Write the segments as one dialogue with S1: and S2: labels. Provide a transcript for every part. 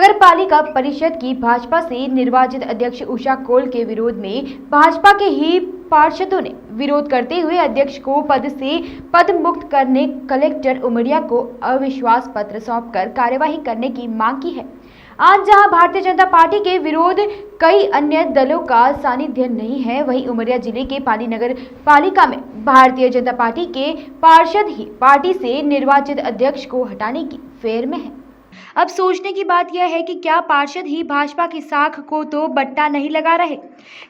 S1: नगर पालिका परिषद की भाजपा से निर्वाचित अध्यक्ष उषा कोल के विरोध में भाजपा के ही पार्षदों ने विरोध करते हुए अध्यक्ष को पद से पद मुक्त करने कलेक्टर उमरिया को अविश्वास पत्र सौंपकर कार्यवाही करने की मांग की है। आज जहां भारतीय जनता पार्टी के विरोध कई अन्य दलों का सानिध्य नहीं है, वहीं उमरिया जिले के पाली नगर पालिका में भारतीय जनता पार्टी के पार्षद ही पार्टी से निर्वाचित अध्यक्ष को हटाने की फेर में है। अब सोचने की बात यह है कि क्या पार्षद ही भाजपा की साख को तो बट्टा नहीं लगा रहे।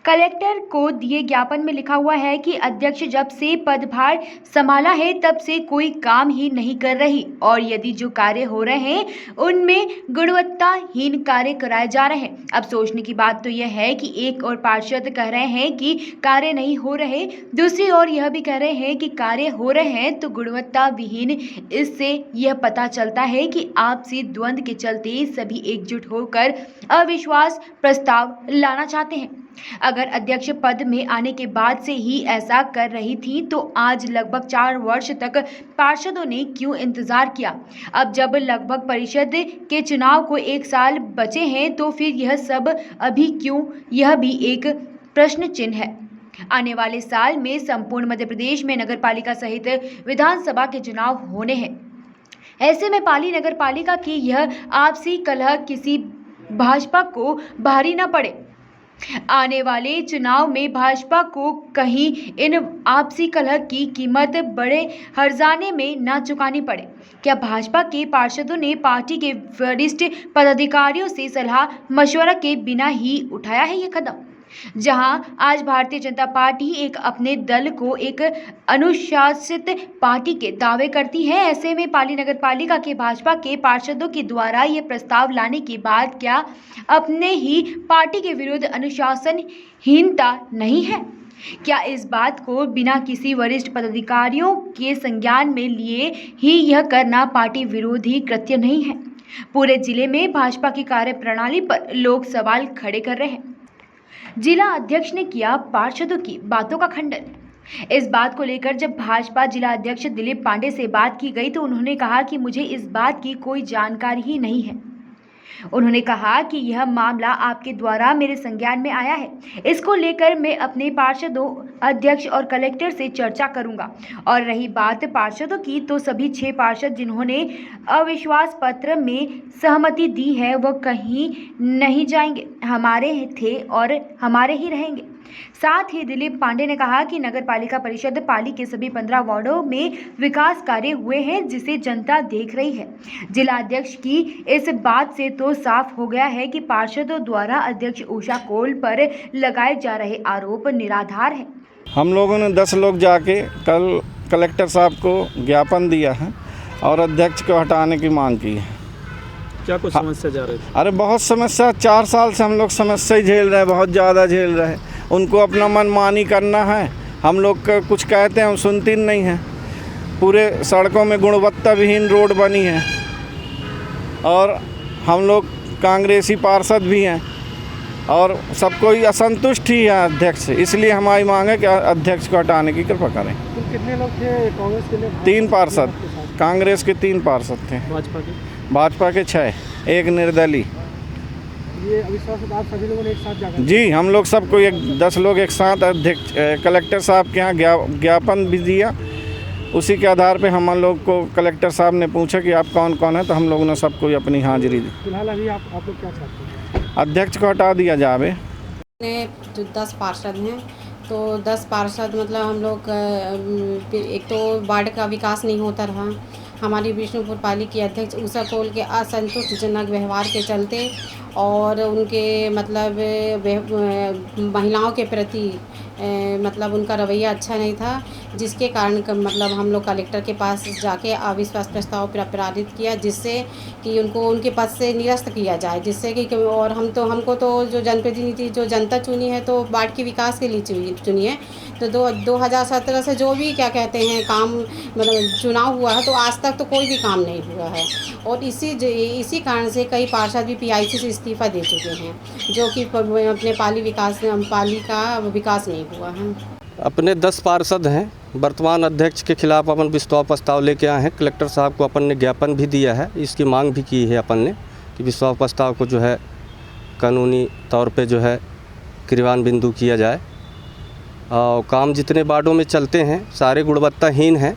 S1: कलेक्टर को दिए ज्ञापन में लिखा हुआ है कि अध्यक्ष जब से पदभार संभाला है तब से कोई काम ही नहीं कर रही और यदि जो कार्य हो रहे हैं उनमें गुणवत्ताहीन कार्य कराए जा रहे हैं। अब सोचने की बात तो यह है कि एक और पार्षद कह रहे हैं कि कार्य नहीं हो रहे, दूसरी ओर यह भी कह रहे हैं कि कार्य हो रहे हैं तो गुणवत्ता विहीन। इससे यह पता चलता है कि आपसी द्वंद्व के चलते सभी एकजुट होकर अविश्वास प्रस्ताव लाना चाहते हैं। अगर अध्यक्ष पद में आने के बाद से ही ऐसा कर रही थी तो आज लगभग 4 वर्ष तक पार्षदों ने क्यों इंतजार किया। अब जब लगभग परिषद के चुनाव को 1 साल बचे हैं तो फिर यह सब अभी क्यों, यह भी एक प्रश्न चिन्ह है। आने वाले साल में संपूर्ण मध्य प्रदेश में नगर पालिका सहित विधानसभा के चुनाव होने हैं। ऐसे में पाली नगर पालिका की यह आपसी कलह किसी भाजपा को भारी न पड़े। आने वाले चुनाव में भाजपा को कहीं इन आपसी कलह की कीमत बड़े हर्जाने में न चुकानी पड़े। क्या भाजपा के पार्षदों ने पार्टी के वरिष्ठ पदाधिकारियों से सलाह मशवरा के बिना ही उठाया है ये कदम? जहां आज भारतीय जनता पार्टी एक अपने दल को एक अनुशासित पार्टी के दावे करती है, ऐसे में पाली नगर पालिका के भाजपा के पार्षदों के द्वारा ये प्रस्ताव लाने के बाद क्या अपने ही पार्टी के विरुद्ध अनुशासनहीनता नहीं है? क्या इस बात को बिना किसी वरिष्ठ पदाधिकारियों के संज्ञान में लिए ही यह करना पार्टी विरोधी कृत्य नहीं है? पूरे जिले में भाजपा की कार्यप्रणाली पर लोग सवाल खड़े कर रहे हैं। जिला अध्यक्ष ने किया पार्षदों की बातों का खंडन। इस बात को लेकर जब भाजपा जिला अध्यक्ष दिलीप पांडे से बात की गई तो उन्होंने कहा कि मुझे इस बात की कोई जानकारी ही नहीं है। उन्होंने कहा कि यह मामला आपके द्वारा मेरे संज्ञान में आया है, इसको लेकर मैं अपने पार्षदों, अध्यक्ष और कलेक्टर से चर्चा करूंगा। और रही बात पार्षदों की, तो सभी 6 पार्षद जिन्होंने अविश्वास पत्र में सहमति दी है वह कहीं नहीं जाएंगे, हमारे थे और हमारे ही रहेंगे। साथ ही दिलीप पांडे ने कहा कि नगर पालिका परिषद पाली के सभी 15 वार्डों में विकास कार्य हुए हैं जिसे जनता देख रही है। जिला अध्यक्ष की इस बात से तो साफ हो गया है कि पार्षदों द्वारा अध्यक्ष उषा कोल पर लगाए जा रहे आरोप निराधार है।
S2: हम लोगों ने 10 लोग जाके कल कलेक्टर साहब को ज्ञापन दिया है और अध्यक्ष को हटाने की मांग की है।
S3: क्या कुछ समस्या जा रही थी?
S2: अरे बहुत समस्या, 4 साल से हम लोग समस्या झेल रहे हैं, बहुत ज़्यादा झेल रहे हैं। उनको अपना मनमानी करना है, हम लोग का कुछ कहते हैं सुनती नहीं है। पूरे सड़कों में गुणवत्ता विहीन रोड बनी है और हम लोग कांग्रेसी पार्षद भी हैं और सब कोई असंतुष्ट ही है अध्यक्ष से। इसलिए हमारी मांग है कि अध्यक्ष को हटाने की कृपा करें।
S3: तो कितने लोग थे कांग्रेस के लिए?
S2: 3 पार्षद, कांग्रेस के 3 पार्षद थे, भाजपा के 6, 1 निर्दलीय।
S3: ये अविश्वास आप सभी लोगों ने एक साथ जाकर?
S2: जी, हम लोग सबको 10 लोग एक साथ अध्यक्ष कलेक्टर साहब के यहाँ ज्ञापन भी दिया। उसी के आधार पे हम लोग को कलेक्टर साहब ने पूछा कि आप कौन कौन है, तो हम लोगों ने सबको अपनी हाजिरी दी।
S3: फिलहाल अभी आप लोग क्या चाहते हैं?
S2: अध्यक्ष को हटा दिया जावे।
S4: जो 10 पार्षद हैं तो 10 पार्षद मतलब हम लोग एक तो वार्ड का विकास नहीं होता रहा। हमारी विष्णुपुर पाली की अध्यक्ष उषा कोल के असंतुष्टजनक व्यवहार के चलते और उनके मतलब महिलाओं के प्रति मतलब उनका रवैया अच्छा नहीं था, जिसके कारण मतलब हम लोग कलेक्टर के पास जाके अविश्वास प्रस्ताव पारित किया, जिससे कि उनको उनके पद से निरस्त किया जाए, जिससे कि और हमको तो जो जनप्रतिनिधि जो जनता चुनी है तो वार्ड के विकास के लिए चुनी है। तो 2017 से जो भी क्या कहते हैं काम मतलब चुनाव हुआ है तो आज तक तो कोई भी काम नहीं हुआ है और इसी कारण से कई पार्षद भी PIC से इस्तीफा दे चुके हैं, जो कि अपने पाली का विकास नहीं हुआ है।
S5: अपने 10 पार्षद हैं, वर्तमान अध्यक्ष के खिलाफ अपन विश्वास प्रस्ताव लेके आए हैं। कलेक्टर साहब को अपन ने ज्ञापन भी दिया है, इसकी मांग भी की है अपन ने कि विश्वास प्रस्ताव को जो है कानूनी तौर पे जो है क्रियान्वित किया जाए। और काम जितने वार्डों में चलते हैं सारे गुणवत्ताहीन हैं।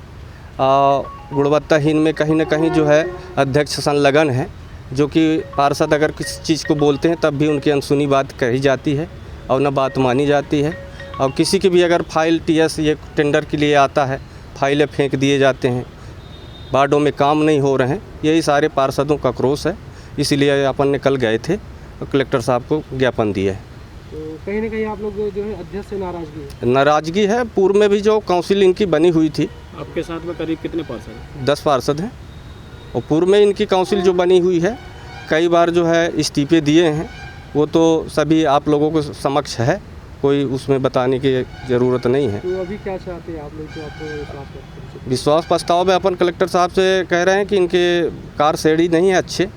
S5: गुणवत्ताहीन में कहीं ना कहीं जो है अध्यक्ष संलग्न है, जो कि पार्षद अगर किसी चीज़ को बोलते हैं तब भी उनकी अनसुनी बात कही जाती है और न बात मानी जाती है। और किसी की भी अगर फाइल टीएस ये टेंडर के लिए आता है, फाइलें फेंक दिए जाते हैं, वार्डों में काम नहीं हो रहे हैं। यही सारे पार्षदों का क्रोश है, इसलिए अपन ने कल गए थे और कलेक्टर साहब को ज्ञापन दिया है।
S3: तो कहीं ना कहीं आप लोग जो है अध्यक्ष से
S5: नाराज़गी है। पूर्व में भी जो काउंसिल इनकी बनी हुई थी,
S3: आपके साथ में करीब कितने पार्षद हैं?
S5: 10 पार्षद हैं। और पूर्व में इनकी काउंसिल जो बनी हुई है, कई बार जो है इस्तीफे दिए हैं, वो तो सभी आप लोगों को समक्ष है, कोई उसमें बताने की ज़रूरत नहीं है।
S3: तो अभी क्या चाहते हैं आप लोग जो आपको
S5: विश्वास प्रस्ताव में अपन कलेक्टर साहब से कह रहे हैं कि इनके कार शेडी नहीं है अच्छे,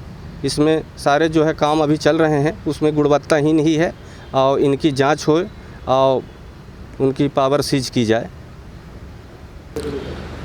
S5: इसमें सारे जो है काम अभी चल रहे हैं उसमें गुणवत्ताहीन ही है, और इनकी जांच हो और उनकी पावर सीज की जाए।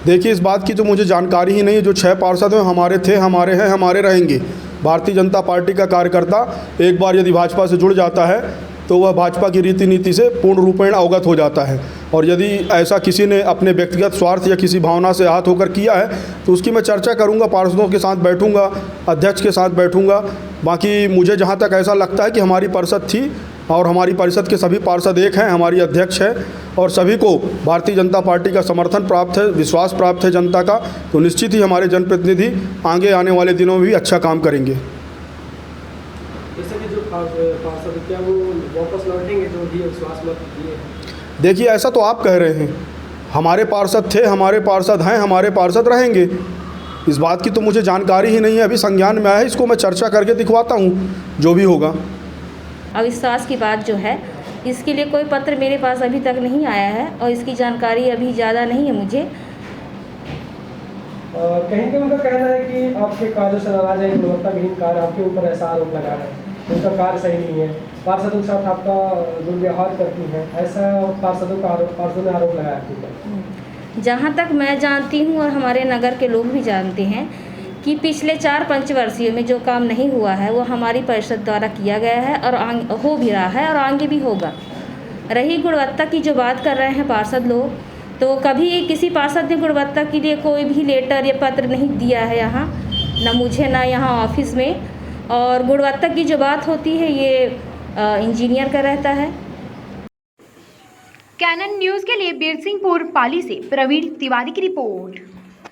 S6: देखिए, इस बात की तो मुझे जानकारी ही नहीं है। जो 6 पार्षद हैं हमारे थे, हमारे हैं, हमारे रहेंगे। भारतीय जनता पार्टी का कार्यकर्ता एक बार यदि भाजपा से जुड़ जाता है तो वह भाजपा की रीति नीति से पूर्ण रूपेण अवगत हो जाता है। और यदि ऐसा किसी ने अपने व्यक्तिगत स्वार्थ या किसी भावना से आहत होकर किया है तो उसकी मैं चर्चा करूंगा, पार्षदों के साथ बैठूंगा, अध्यक्ष के साथ बैठूंगा। बाकी मुझे जहां तक ऐसा लगता है कि हमारी परिषद थी और हमारी परिषद के सभी पार्षद एक हैं, हमारी अध्यक्ष है और सभी को भारतीय जनता पार्टी का समर्थन प्राप्त है, विश्वास प्राप्त है जनता का, तो निश्चित ही हमारे जनप्रतिनिधि आगे आने वाले दिनों में भी अच्छा काम करेंगे।
S3: जैसे कि जो पार्षद क्या वो वापस लौटेंगे जो भी विश्वास मत दिए?
S6: देखिए, ऐसा तो आप कह रहे हैं। हमारे पार्षद थे, हमारे पार्षद हैं, हमारे पार्षद रहेंगे। इस बात की तो मुझे जानकारी ही नहीं है, अभी संज्ञान में आया है, इसको मैं चर्चा करके दिखवाता हूँ जो भी होगा।
S7: अविश्वास की बात जो है, इसके लिए कोई पत्र मेरे पास अभी तक नहीं आया है और इसकी जानकारी अभी ज़्यादा नहीं है मुझे।
S3: कहीं उनका कहना है कि आपके कार्य से नाराज है, गुणवत्ताहीन कार्य, आपके ऊपर ऐसा आरोप लगा रहे हैं, उनका कार्य सही नहीं है, पार्षदों के साथ आपका दुर्व्यवहार करती हैं, ऐसा पार्षदों ने आरोप लगाया आपके ऊपर।
S7: जहाँ तक मैं जानती हूँ और हमारे नगर के लोग भी जानते हैं कि पिछले 4 पंचवर्षीयों में जो काम नहीं हुआ है वो हमारी परिषद द्वारा किया गया है और हो भी रहा है और आगे भी होगा। रही गुणवत्ता की जो बात कर रहे हैं पार्षद लोग, तो कभी किसी पार्षद ने गुणवत्ता के लिए कोई भी लेटर या पत्र नहीं दिया है यहाँ, ना मुझे ना यहाँ ऑफिस में। और गुणवत्ता की जो बात होती है ये इंजीनियर का रहता है।
S1: कैनन न्यूज़ के लिए बीरसिंहपुर पाली से प्रवीण तिवारी की रिपोर्ट।